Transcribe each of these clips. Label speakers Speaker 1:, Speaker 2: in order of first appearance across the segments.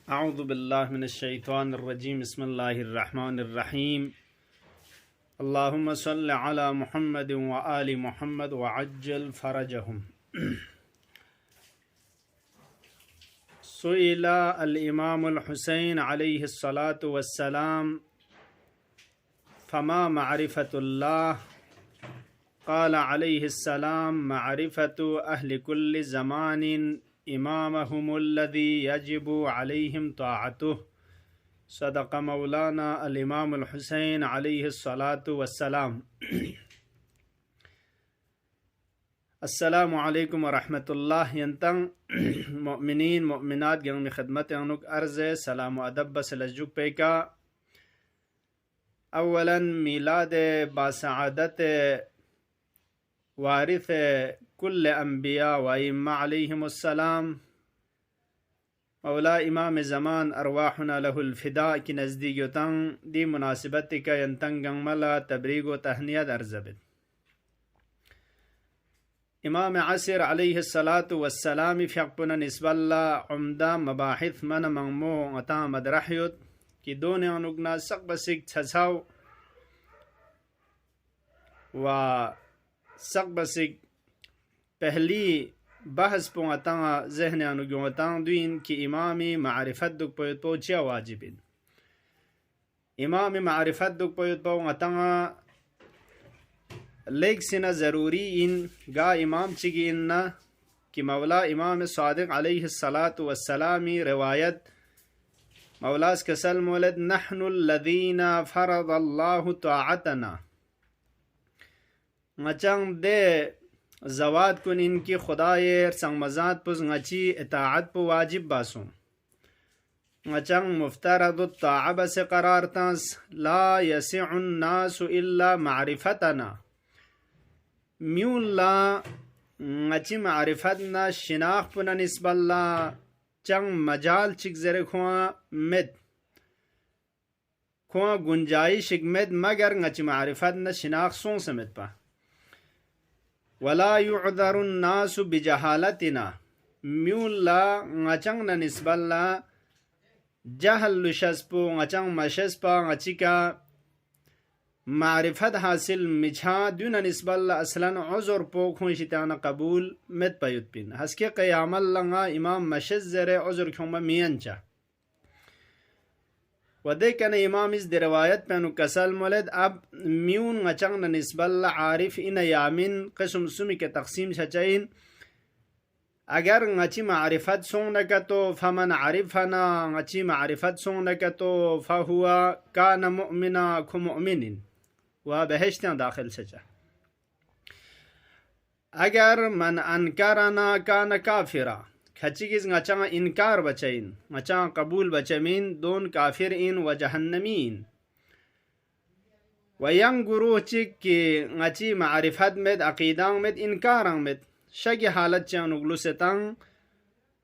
Speaker 1: अऊज़ु बिल्लाहि मिनश्शैतानिर्रजीम बिस्मिल्लाहिर्रहमानिर्रहीम अल्लाहुम्मा सल्लि अला मुहम्मद व आलि मुहम्मद व अज्जल फरजहुम। सुइला अल इमामुल हुसैन अलैहिस्सलातु वस्सलाम फमा मअरिफतुल्लाह क़ाल अलैहिस्सलाम मअरिफतु अहलि कुल्लि ज़मानिन इमामहुमुल्लज़ी यजिबु अलैहिम ताअतुहु। सदक़ मौलाना अल इमामुल हुसैन अलैहिस्सलातु वस्सलाम। अस्सलामु अलैकुम व रहमतुल्लाह। यंतंग मुमिनीन मुमिनात गंग में खिदमत अनुक अर्ज़ सलाम व अदब बसलजुक पेका। अव्वलन मिलाद बासआदत वारिस कुल अंबिया व इम्मा अलैहिमुस्सलाम मौला इमाम ज़मान अरवाहुना लहुल फ़िदा की नज़दीक तंग दी मुनासिबत का यंतंग गंग मला तबरीग व तहनियत अर्ज़बिद। इमाम आसिर अलैहिस्सलातु वस्सलाम फ़यक़पुन निस्बल्ला उम्दा मबाहिथ मन मंगमो अता मदरहयुत कि दोने अनुगना सक बसिक छछाव व सक बसिक पहली बहस पोता जहन अनुगता दुइन की इमामी मारिफत दुख पोचिया वाजिबिन। इमामी मारिफत दुख पोता लेग सिना ज़रूरी इन गा इमाम चिगी इन्ना कि मौला इमाम सादिक अलैहिस्सलातु वस्सलामी रिवायत मौलास कसल मौलद नहनुल्लज़ीना फ़रज़ल्लाहु ताअतना ngachang de zawad kun इनकी खुदायर संग मजात पुज ngची इताअत पु वाजिब बासु ngachang मुफ्तरद ताअब से करार तंस ला यसिउन नासु इल्ला मारिफतना म्यूला ngची मारिफत ना शिनाख पुन निस्बल्ला चंग मजाल चिक जरे खुआ में खुआ गुंजाइश में मगर ngची मारिफत ना शिनाख सों समेत पा वला युअदरु नासु बिजहालतिना म्यूला ngachang na nisballa जहल लुशस्पो ngachang मशस्पा ngachika मारिफत हासिल मिछा दुन nisballa असलन उज़र पो खुशिताना कबूल met payutpin haske qiyamal langa imam मशज़रे उज़र खुमा मियंचा वदे कन इमाम इस रिवायत पे अनु कसल मौलद अब म्यून ngachang na nisballa आरिफ इन यामिन किस्म सुमी के तकसीम छचाइन अगर ngची मारिफत सोंग नकतो फमन आरिफना ngची मारिफत सोंग नकतो फहुआ कान मुअमिना खु मुअमिनिन व बहश्ता दाखिल छचा। अगर मन अनकरना कान काफिरा खचिगिज ngachang इनकार बचैन ngachang कबूल बचमीन दोन काफिर इन व जहन्नमीन वयंग गुरु चिक के ngची मारिफत में अकीदांग में इनकारांग में शगी हालत चान उगलु से तंग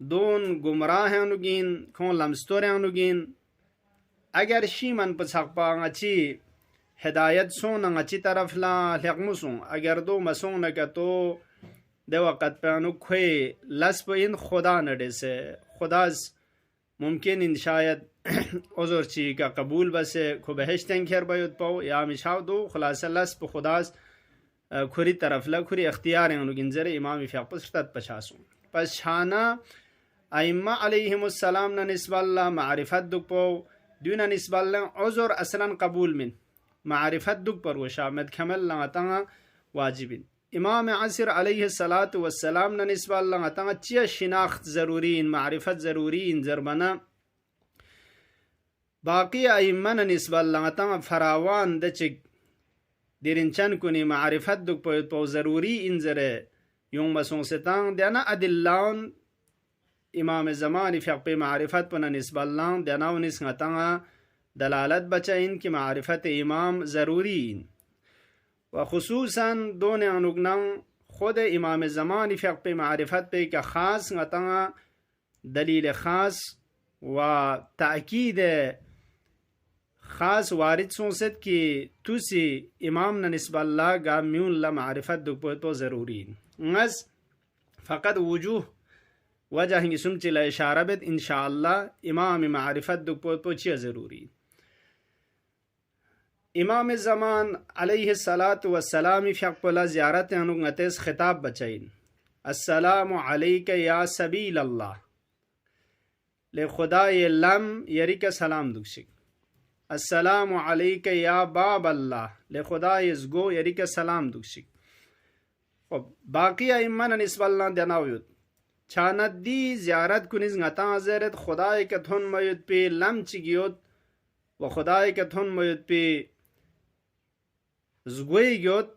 Speaker 1: दोन गुमराह अनुगिन खों लमस्तोर अनुगिन अगर शीमन पछकपा ngची हिदायत सों ngची तरफ ला लेगमुसों अगर दो मसों न तो दे वक़्त पे अनुखे लस्प इन खुदा नडे से खुदास मुमकिन इन शायद उज़र ची का कबूल बसे खु बहश्तन खैर बयुत पाओ या मिशाव दो खुलासा लस्प खुदास खुरी तरफ ला खुरी अख्तियार अनुगिन जरे इमाम फ़यक़पुसरत पछासों पछाना अइम्मा अलैहिमुस्सलाम न निस्बल्ला मारिफत दुख पाओ दुना निस्बल्ला उज़र असलन कबूल मिन मारिफत दुख पर वो शामिद खमल लंगा वाजिबिन। इमाम आसिर अलैहिस्सलातु वस्सलाम न निस्बल्ला लंगा चिया शिनाख्त ज़रूरी इन मारिफत ज़रूरी इन ज़रबना बाकी अइम्मा न निस्बल्ला लंगा फरावान दचिक दिरिंचन कुनी मारिफत दुख पो ज़रूरी इन ज़रे यूं मसों से तांग देना अदिल्लाउन इमाम ज़मान फ़यक़ मारिफत पन निस्बल्ला देनाउ निस्ंगा दलालत बचा इन की मारिफत इमाम ज़रूरी इन व खुसूसन दोने अनुगना खुद इमाम ज़मान फ़यक़ मारिफत पे का ख़ास ngata दलील ख़ास व ताकीद ख़ास वारिद सोंसत की तुसी इमाम न निस्बल्ला गा म्यून ला मारिफत दुख तो ज़रूरी नस फ़कत वजूह वजह हिंगी सुमचिला इशारा बेत इंशाअल्लाह इमाम मारिफत दुक पोचिया ज़रूरी। इमाम ज़मान अलैहिस्सलातु वस्सलाम फ़यक़्पोला ज़ियारत अनुगतेस खिताब बचाइन अस्सलामु अलैका या सबील अल्लाह ले खुदाए लम यरिका सलाम दुक्षिक अस्सलामु अलैका या बाब अल्लाह ले खुदाए ज़गो यरिका सलाम दुक्षिक। और बाकी अइम्मन निस्बल्ला दनावयुत छानदी ज़ियारत कुनिज ngata ज़रत खुदाए के थुन मयुत पे लम चिगियोत व खुदाए के थुन मयुत पे ज़गोई गियोत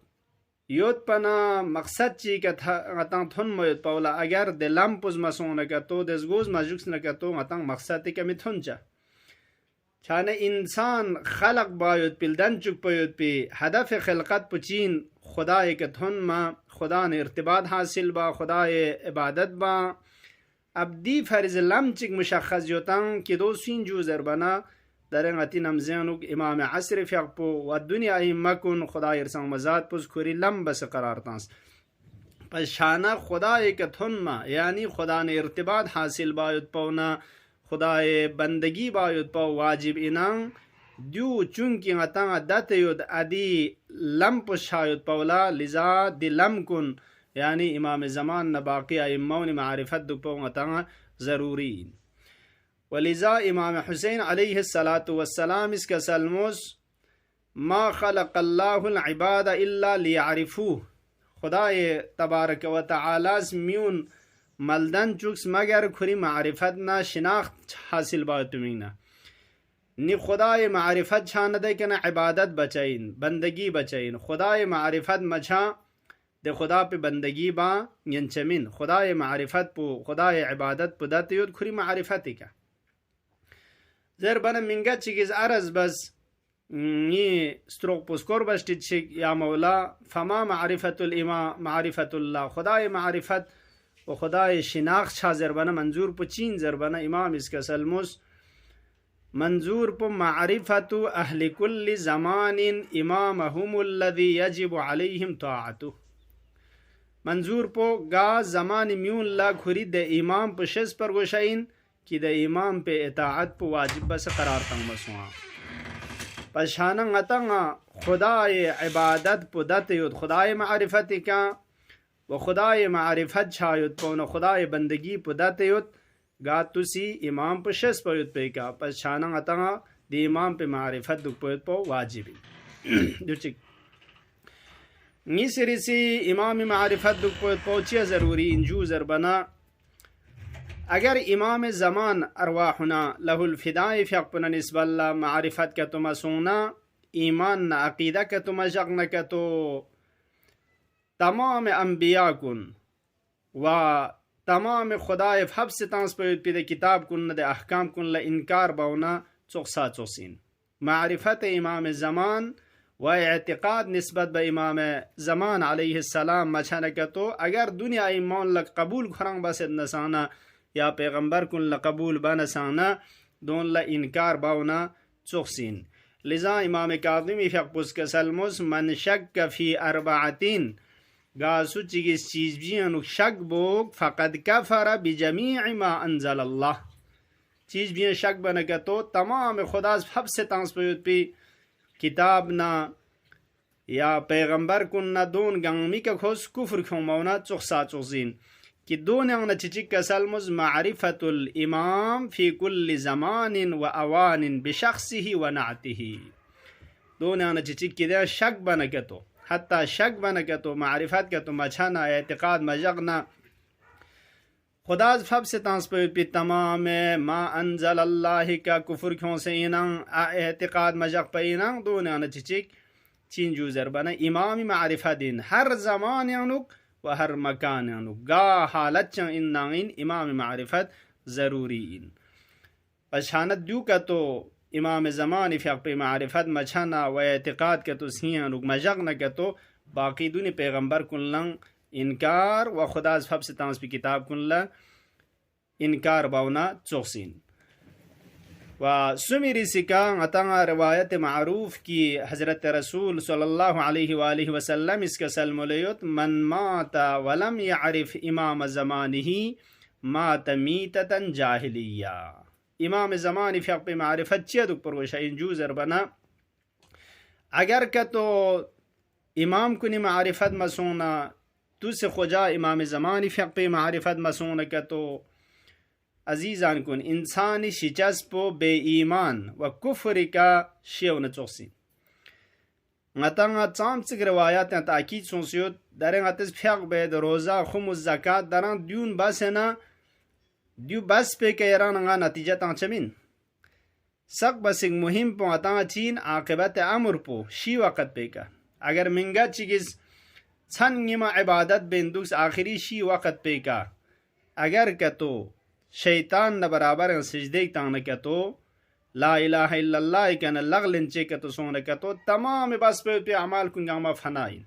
Speaker 1: योत पना मकसद ची के ngata थुन मयुत पौला अगर दे लम पुज मसोन का तो दसगोज मजुक्स न का तो ngata मकसद के मिथुन चा छाने इंसान खलक बायुत पिलदन चुक पयुत पे हदफ खिलकत पुचीन खुदाए के थुन मा खुदा ने इर्तिबात हासिल बा खुदाए इबादत बा अब्दी फर्ज लम चिक मुशख्खस योतंग कि दो सीन जू ज़रबना दरंगती नमज़ानुक इमाम असर फ़यक़्पो व दुनिया इम्मकुन खुदा इरसंग मज़ाद पुज़ खुरी लम बस करार तांस पशाना खुदाए के थुन मा यानी खुदा ने इर्तिबात हासिल बायुत पौना खुदाए बंदगी बायुत पौ वाजिब इनांग द्यू चुंकी ngata दत युद अदी लम पुशायुत पौला लिजा दि लम कुन यानी इमाम ज़मान न बाकी इमाम मारिफत दुपो ngata ज़रूरी। वलिजा इमाम हुसैन अलैहिस्सलातु वस्सलाम इसका सलमोस मा खलक़ल्लाहुल इबाद इल्ला लियअरिफू खुदाए तबारक व तआला म्यून मलदन चुक्स मगर खुरी मारिफत ना शिनाख्त हासिल बात तुमीना नि खुदाए मारिफत छान दे के ना इबादत बचाइन बंदगी बचाइन खुदाए मारिफत मछा दे खुदा पे बंदगी बा यंचमिन खुदाए मारिफत पो खुदाए इबादत पो दतयुद खुरी मारिफत का ज़र बना मिंगा चिकिज अरज बस ये स्ट्रोक पुस्कोर बस्टिक या मौला फमा मारिफतुल इमा मारिफतुल्लाह खुदाए मारिफत व खुदाए शिनाख्त छा ज़र बना मंजूर पो चीन ज़र बना इमाम इसका सलमुस मंजूर पो मारिफतु अहली कुल्ली ज़मानिन इमामहुमुल्लज़ी यजिबु अलैहिम ताअतु मंजूर पो गा ज़मान म्यून ला खुरी दे इमाम पे शेज़ पर गोशाइन कि दे इमाम पे इताअत पो वाजिब बस करार तंग मसुआ पशाना ngata खुदाए इबादत पो दतयुद खुदाए मारिफत का व खुदाए मारिफत छायुद पो न खुदाए बंदगी पो दतयुद गा तुसी इमाम पे शेज़ पयुद पे का पशाना ngata दे इमाम पे मारिफत दुक पो वाजिब दुचिक निसरिसी इमाम मारिफत दुक पहुँचिया ज़रूरी इंजू ज़रबना अगर इमाम ज़मान अरवाहुना लहुल फ़िदाए फ़यक़्पुना निस्बल्ला मारिफत का तुम सोना ईमान न अक़ीदा का तुम जगन का तो तमाम अम्बिया कुन व तमाम खुदाए फब से तांस पे किताब कुन दे अहकाम कुन ल इनकार बाउना चौकसा चौसीन मारिफत इमाम ज़मान व एतिक़ाद निस्बत ब इमाम ज़मान अलैहिस्सलाम मछान का तो अगर दुनिया ईमान लक कबूल खुरंग बस नसाना या पैगंबर कुन ल कबूल बनसाना दोन ल इनकार बाउना चौकसीन लिजा इमाम काज़िमी फ़यक़्पुस के सलमुस मन शक फ़ी अरबातिन गासु चिगिस चीज़ भी अनु शक बोग फ़क़द कफ़र बिजमीअ मा अंज़ल अल्लाह चीज़ भी शक बन का तो तमाम खुदा फब से तांस पे किताब ना या पैगंबर कुन ना दोन गंगमी का खोस कुफ्र क्यों मौना चौकसा चौजीन कि दोन अंग चिचिक का सलमुज मारिफतुल इमाम फी कुल्ली ज़मानिन व अवानिन बिशख्सिही व नातिही दोन अंग चिचिक की दे शक बन के तो हत्ता शक बन के तो मारिफत के तो मछाना एतिक़ाद मजगना खुदा फब से तांस पे तमाम मा अंज़ल अल्लाह का कुफ्र क्यों से इनंग एतिक़ाद मजग पे इनंग दोन अंग चिचिक चीन जू ज़रबना इमाम मारिफत दिन हर ज़मान अनुक व हर मकान अनुक गा हालत इन इमाम मारिफत ज़रूरी इन पशानत दू का तो इमाम ज़मान फ़यक़ पे मारिफत मछाना व एतिक़ाद के तो सी अनुक मजग न के तो बाकी दुनि पैगंबर कुल्लंग इनकार व खुदा फब से तांस भी किताब कुल्ला इनकार बाउना चौसीन व सुमिरी सिका अतंगा रवायत मारूफ की हज़रत रसूल सल्लल्लाहु अलैहि वसल्लम इसका सल्मुलयुत मन माता वलम यअरिफ इमाम ज़मानिही मात मीततन जाहिलिया। इमाम ज़मानी फ़िक़्ह पे मारिफत चेदुक परवशा इंजू ज़रबना अगर का तो इमाम कुनी मारिफत मसूना तुस खुजा इमाम ज़मानी फ़िक़्ह पे मारिफत मसूना का तो अजीज़ान कुन इंसानी शिचस्पो बे ईमान व कुफ्र का shaven चोसी ngata tsam tsig riwayat na ta'kid sonsiyot dare ngatis fiaq be roza khumuz zakat daran dyun basena dyu bas pe ke yaran nga natija tanchamin sak basig muhim po ata chin aqibat amr po shi waqt pe ka agar minga chigis chan ngima ibadat bendus akhiri shi waqt pe ka agar ka to shaytan na barabar sajde tang ka to ला इलाहा इल्लल्लाह कन लगलन check तो सोने का तो तमाम बस पे अमाल कुन गामा फनाइन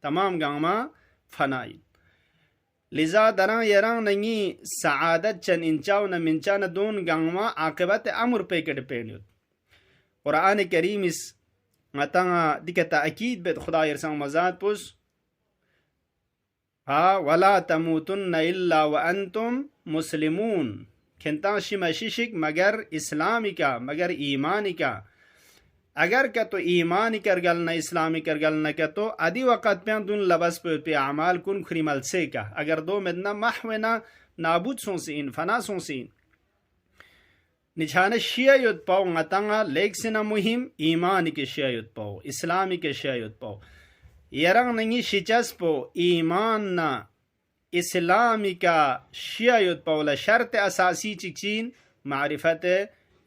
Speaker 1: तमाम गामा फनाइन लिजा दरा यरा नहीं सआदत चन इंचाव न मिंचा न दोन गामा आकिबत अमर पे के डिपेंड कुरान करीम इस मता दिकता अकीद बेद खुदा यरसा मजाद पुस हा वला तमूतुन इल्ला व अंतुम मुस्लिमून खिंता शिशिक मगर इस्लामी का मगर ईमानी का अगर का तो ईमानी कर गल न इस्लामी कर गल न का तो अदी वक़्त पे दुन लबस पे अमाल कुन खुरीमल से का अगर दो मदना महवना नाबूद सोंसीन फना सोंसीन निशान शिया युद्ध पाओ ngतंगा लेग से न मुहिम ईमानी के शिया युद्ध पाओ इस्लामी के शिया युद्ध पाओ यरंग नहीं शिचस पो ईमान ना इस्लामी का शियायुत पौला शर्त असासी चिक्चीन मारिफत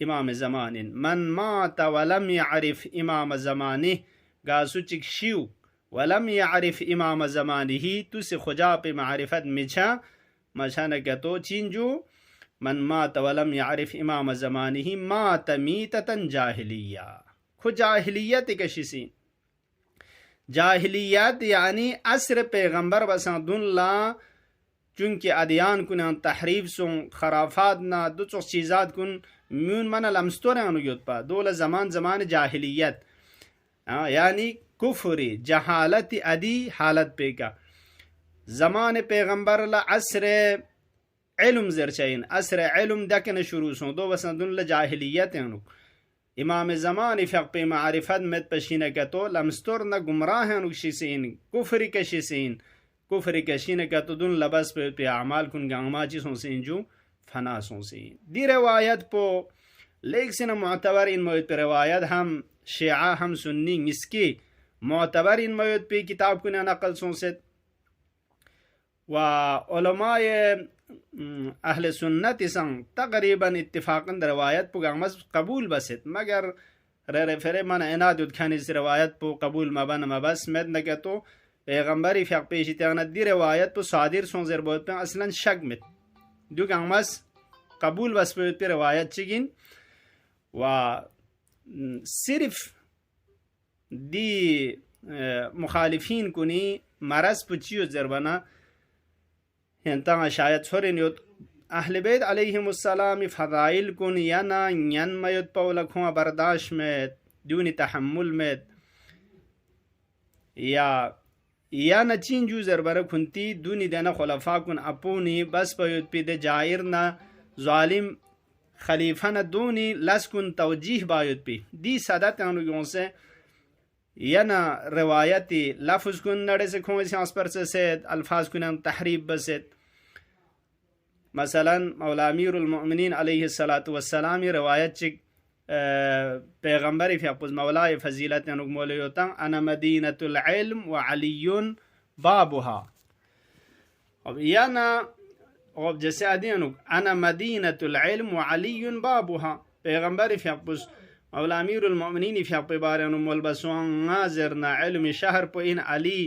Speaker 1: इमाम ज़मानिन मन मात वलम यारिफ इमाम ज़मानी गासु चिक शिव वलम यारिफ इमाम ज़मानी ही तुस खुजा पे मारिफत मिछा मछा न तो चिंजू मन मात वलम यारिफ इमाम ज़मानी ही मात मीततन जाहिलिया खुद जाहिलियत कशिसीन जाहिलियत यानी असर पैगंबर बसादुल्ला चूंकि अदियान कुन तहरीफ सुन खराफात ना दो चीज़ात कुन म्यून मन लमस्तोरे अनुयुत पा दोला ज़मान जाहिलियत यानी कुफरी जहालत अदी हालत पे का ज़मान पैगंबर ला असर इल्म ज़रचाइन असर इल्म दकन शुरू सो दो बसदुल्ला जाहिलियत अनु इमाम ज़मानी फ़िक़्ह पे मारिफत में पशीने का तो लमस्तोर न गुमराह अनु शिसीन कुफरी के शिसीन कुफर कशीन का तो दुन लबस पे अमाल कुन गामाची सोंसीन जो फना सोंसीन दी रवायत पो लेक से न मुअतबर इन मौत पे रवायत हम शिया हम सुन्नी इसकी मुअतबर इन मौत पे किताब कुन नकल सोंसेत व उलमाए अहले सुन्नत संग तकरीबन इत्तिफाकन रवायत पो गामस कबूल बसत मगर रे फेरे मन इनाद खानी से रवायत पो कबूल मबन मबस में न के तो पैगंबरी फ़िक़्ह पेशी त्याना दी रवायत तो सादिर सोंजर बहुत पे असलन शक में दो गामस कबूल बस पे रवायत चिगिन व सिर्फ दी मुखालिफिन कुनी मरस पुचियो जरबना हिंता शायद छोरे नियोत अहले बैत अलैहिमुस्सलाम फ़दाइल कुन याना यन मयत पौला खुआ बर्दाश्त में दूनी तहम्मुल में या नचीन जू ज़रबर खुंती दूनी देना खुलफा कुन अपूनी बस पयुत पिदे जाहिर ना ज़ालिम खलीफा न दूनी लस कुन तवजीह बायुत पी दी सादत अनुगों से या ना रिवायती लफ्ज़ कुन नड़े से खों सांस पर से अल्फाज कुन तहरीब बसेत मसलन मौला अमीरुल मोमिनीन अलैहिस्सलातु वस्सलाम रिवायत चिक पैगंबर फ़िक़्ह मौला फजीलत अनुगमोले होता अना मदीनतुल इल्म व अलीयुन बाबुहा अब या ना अब जैसे अदियनु अना मदीनतुल इल्म व अलीयुन बाबुहा पैगंबर फ़िक़्ह मौला अमीरुल मोमिनीन फ़िक़्ह बारे अनुमोल बसवां नाज़र ना इल्म शहर पर इन अली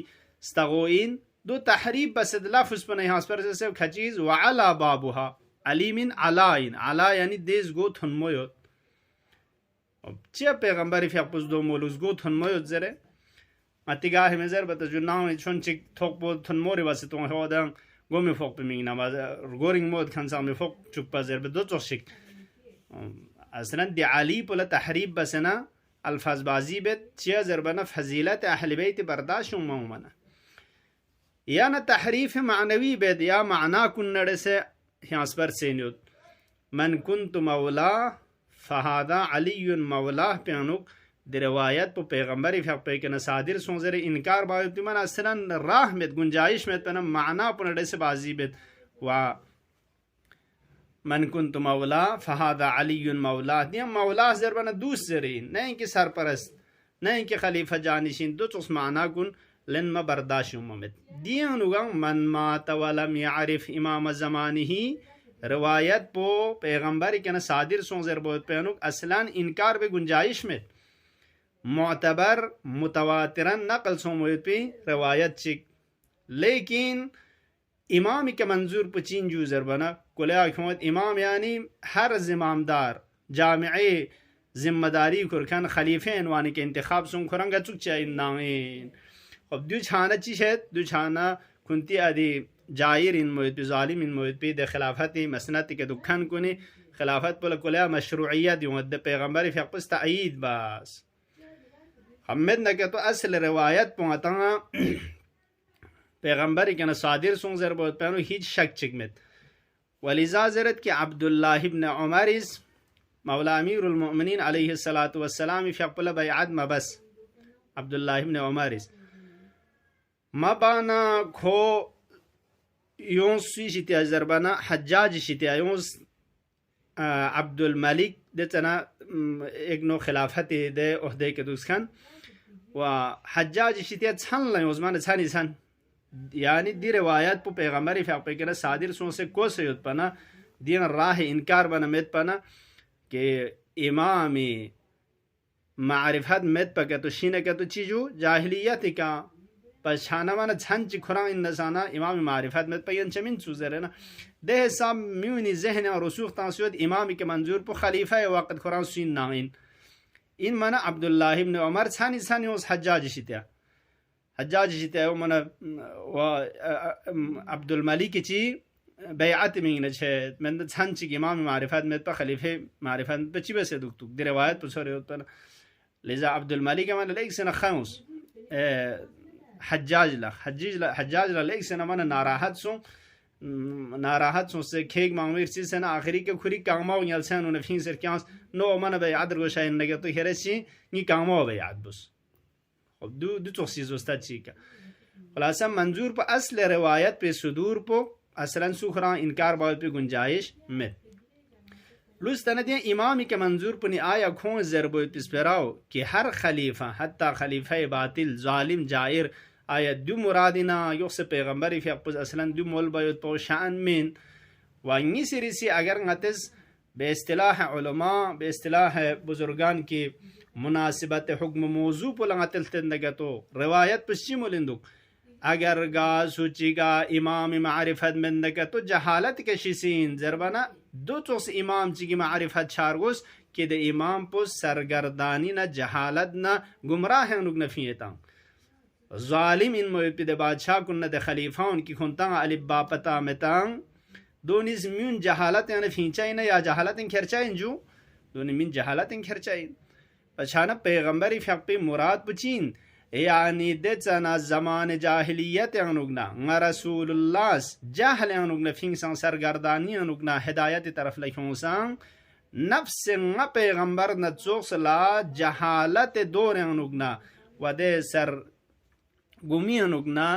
Speaker 1: स्तगोइन दो तहरीब बस लफ्ज़ पर यहाँ पर से खचीज़ व अला बाबुहा अली मिन अलाइन अला यानी देश गो थनमोयो चे पैगंबर फ़िक़्ह दो मोलुस गो थनमोयो जरे अतिगाह में जर बता जुनाव छोन चिक थोक बो थनमोरे बस तो होदं गोमे फोक पे मिंगना बा गोरिंग मोद खनसा में फोक चुप पर जर दो चोशिक असलन दी अली पोला तहरीब बसना अल्फाज बाजी बेत चे जरबना फजीलत अहल बैत बर्दाश्त मौमना या न तहरीफ मानवी बेद या माना कुन नड़े से ह्यास्पर सेन्युत मन कुंतु मौला फहादा अली मौला प्यानुक द रिवायत पो पैगंबर फक पे के नसादिर सोजरे इनकार बायत मन असलन राह में गुंजाइश में तना माना पुनडे से बाजी बेत वा मन कुंतु मौला फहादा अली मौला दिया मौला जरबना दूसरे नहीं कि सरपरस्त नहीं कि खलीफा जानिशिन दो चुस माना गुन लन म बर्दाश्त उम्मत दिया नुगं मन मात वलम यारिफ इमाम ज़मानिही रिवायत पो पैगंबर के नसादिर सोजर बहुत पैनुक असलन इनकार बे गुंजाइश में मोतबर मुतवातिरन नकल सोमोत पे रवायत चिक लेकिन इमाम के मंजूर पचीन जूजर बना कुल्या खोत इमाम यानी हर जिम्मेदार जामिए जिम्मेदारी कुरखन खलीफेन वानी के इंतखाब सुन खुरंगा चुक चाहिए नाइन अब दु छाना चिशत दु छाना कुंती आदि जाहिर इन मोत पे जालिम इन मोत पे द खिलाफत मसनत के दुखन कोने खिलाफत पर कुल्या मशरूइयत युद पैगंबर फकस तईद बस हमद न के तो असल रिवायत पहुंचा पैगंबर के नसादिर सुन जर बहुत पैनो हिज शक चिकमत वलिजा जरत के अब्दुल्लाह इब्न उमर इस मौला अमीरुल मोमिनीन अलैहि सलातु वस्सलाम फकल बैअत मबस अब्दुल्लाह इब्न उमर इस मबाना खो योंस शितिया जरबना हज्जाज शितिया योंस अब्दुल मलिक देतना एक नो खिलाफत दे ओहदे के दुस्खन व हज्जाज शितिया छन ला उस्मान छानी छन यानी दी रिवायत पो पैगंबर फक के सादिर सो से को से उत्पना दिन राह इनकार बना मेत पना के इमाम मारिफत मेत पके तो शीने के तो चीजू जाहिलियत का पछाना माना छन ची खुरा इन नसाना इमाम मारिफत मेत पयन चमिन सुजरे ना दे सब म्यूनी जहन और रसूख तासुद इमाम के मंजूर पो खलीफा वक्त खुरा सीन नाइन इन मना अब्दुल्लाह इब्न उमर छानी छानी उस हज्जाज शित्या मना व अब्दुल मलिक ची बैअत में छे मन छन ची इमाम मारिफत में प खलीफे मारिफत पे चिबे से दुख दे रिवायत पुछरे होता लिजा अब्दुल मलिक मन लेक से खौस हज्जाज ला लेक से मन नाराहत सो से खेग मांगवीर सी से ना आखिरी के खुरी कांगमाओ यलसन उन फिन सर क्यास नो मन बैअत गोशाइन लगे तो हेरेसी नि कांगमाओ बैअत बस अब दु चोसी जोस्ता चीका खलासा मंजूर पर असल रिवायत पे सुदूर पो असलन सुखरा इनकार बात पे गुंजाइश में लुस्तन दिया इमाम के मंजूर पनी आया खो जरबो पिसपराओ कि हर खलीफा हत्ता खलीफा बातिल जालिम जायर आया दु मुरादिना योस पैगंबर फकस असलन दु मोल बयत पो शान में वांगी सिरिसी अगर ngatiz बेइस्तिलाह उलमा बेइस्तिलाह बुजुर्गान की मुनासिबत हुक्म मौजू पुलंगतल तंदगतो रिवायत पश्चिमुलिंदुक अगर गा सूचिगा इमाम मारिफत में तो जहालत के शिसीन जरबना दो चोस इमाम चिगी मारिफत चारगोस के दे इमाम पो सरगर्दानी न जहालत न गुमराह नुग नफियता जालिम इन मोइद बादशाह कुन दे खलीफा उनकी खुनता अलिफ बा पता मेतांग दोनिस म्यून जहालत यानी फिंचाइन या जहालत इन खर्चाइन जो दोनि मिन जहालत इन खर्चाइन पछाना पैगंबर फक पे मुराद पुचीन यानी देचना जमान जाहिलियत अनुगना न रसूलुल्लाह जाहल अनुगना फिंग सं सरगर्दानी अनुगना हिदायत तरफ लखोंsang नफ्स न पैगंबर न चोसला जहालत दौर अनुगना वदे सर गुमी अनुगना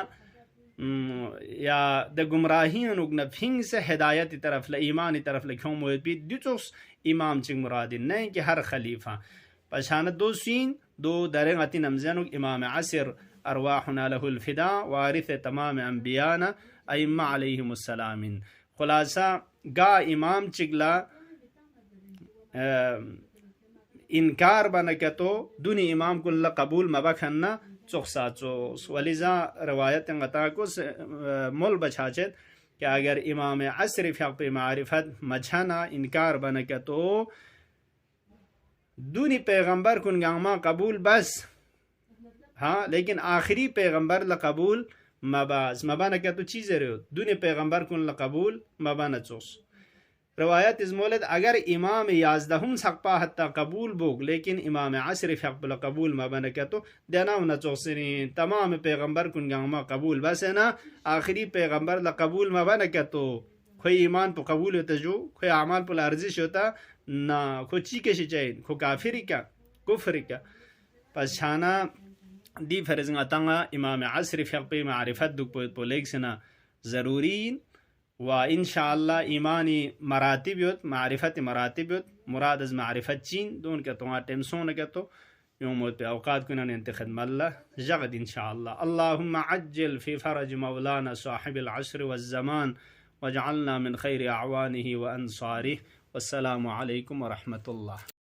Speaker 1: या द गुमराही अनुगना फिंग से हिदायत तरफ ल ईमान तरफ लखों मोद भी दुचोस इमाम चिंग मुरादिन नहीं कि हर खलीफा पछाना दो सीन दो दरें अति नमजनुक इमाम असर अरवाहुना लहुल फिदा वारिथ तमाम अंबियाना अइम्मा अलैहिमुस्सलामिन खुलासा गा इमाम चिगला इनकार बनकतो दुनी इमाम कुल्ला कबूल मबखन्ना चोखसा चोस वलिजा रवायत गता को मोल बछाचत कि अगर इमाम असर फक मारिफत मछाना इनकार बनकतो दूनी पैगंबर कुन गामा कबूल बस हाँ लेकिन आखिरी पैगंबर ल कबूल मबाज मबाना क्या तो चीज़ें रहो दूनी पैगंबर कुन ल कबूल मबाना चोस रवायत इस मोलद अगर इमाम याजदहुम सकपा हत्ता कबूल बोग लेकिन इमाम असर फकबल कबूल मबाना क्या तो देना न चोसनी तमाम पैगंबर कुन गामा कबूल बस है ना आखिरी पैगंबर ल कबूल मबाना क्या तो कोई ईमान पर कबूल होता जो कोई अमाल पर अर्जिश होता ना को चीके से चाहिए को काफिरी क्या कुफरी क्या पछाना दी फरज़ तंगा इमाम असर फ़क़ी मारिफत दुक पोलेग सना ज़रूरी व इंशाअल्लाह ईमानी मरातिब योत मारिफत मरातिब योत मुराद अज़ मारिफत चीन दोन के तो टेम सोने के तो يوم أوقات كنا ننتخذ ملة جغد إن شاء الله. اللهم عجل في فرج مولانا صاحب العصر والزمان واجعلنا من خير أعوانه وأنصاره. والسلام عليكم ورحمة الله.